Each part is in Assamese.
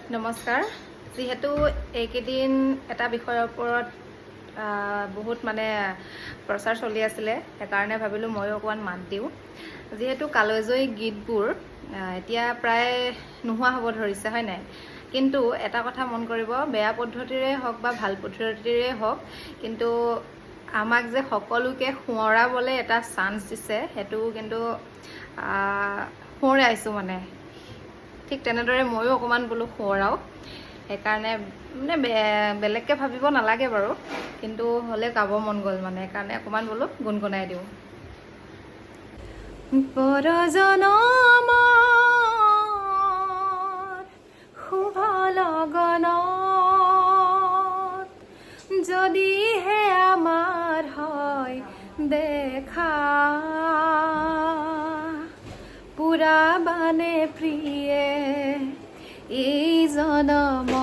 নমস্কাৰ যেহেতু এইকেইদিন এটা বিষয়ৰ ওপৰত বহুত প্ৰচাৰ চলি আছিলে সেইকাৰণে ভাবিলোঁ ময়ো অকণমান মাত দিওঁ যেহেতু কালজয়ী গীতবোৰ এতিয়া প্ৰায় নোহোৱা হ'ব ধৰিছে হয় নাই কিন্তু এটা কথা মন কৰিব বেয়া পদ্ধতিৰে হওক বা ভাল পদ্ধতিৰে হওক কিন্তু আমাক যে সকলোকে সোঁৱৰাবলৈ এটা চান্স দিছে সেইটো কিন্তু সোঁৱৰাইছোঁ ঠিক তেনেদৰে ময়ো অকণমান বোলো সোঁৱৰাও সেইকাৰণে বেলেগকৈ ভাবিব নালাগে বাৰু কিন্তু হ'লে গাব মন গ'ল সেইকাৰণে অকণমান বোলো গুণগুণাই দিওঁ পৰজনমৰ শুভ লগনত যদিহে আমাৰ হয় দেখা পুৰা বানে প্ৰিয়ে এই জনমৰ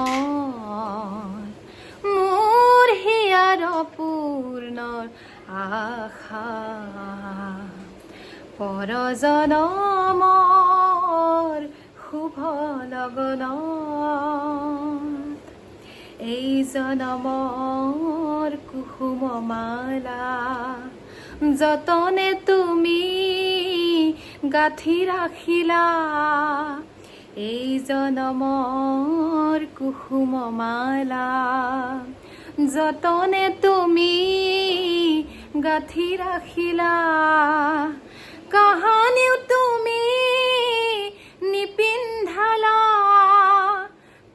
মোৰ হিয়াৰ পূৰ্ণৰ আশা পৰজনমৰ শুভ লগনত এই জনমৰ কুসুম মালা যতনে তুমি গাঁঠি ৰাখিলা এই জনমৰ কুসুম মালা যতনে তুমি গাঁঠি ৰাখিলা কাহানিও তুমি নিপিন্ধালা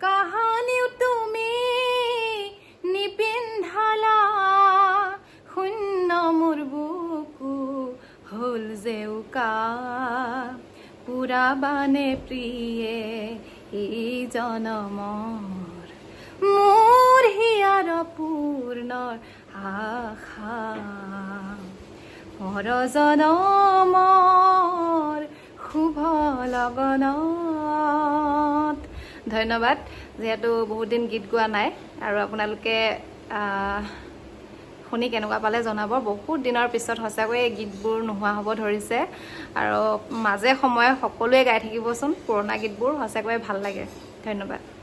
কাহানিও তুমি নিপিন্ধালা শূন্য মোৰ বুকু হ'ল জেউকা পুৰা বানে প্ৰিয়ে এই জনমৰ মোৰ হিয়াৰ পূৰ্ণৰ আশা পৰজনমৰ শুভ লগনত ধন্যবাদ যিহেতু বহুত দিন গীত গোৱা নাই আৰু আপোনালোকে শুনি কেনেকুৱা পালে জনাব বহুত দিনৰ পিছত সঁচাকৈ এই গীতবোৰ নোহোৱা হ'ব ধৰিছে আৰু মাজে সময়ে সকলোৱে গাই থাকিবচোন পুৰণা গীতবোৰ সঁচাকৈ ভাল লাগে ধন্যবাদ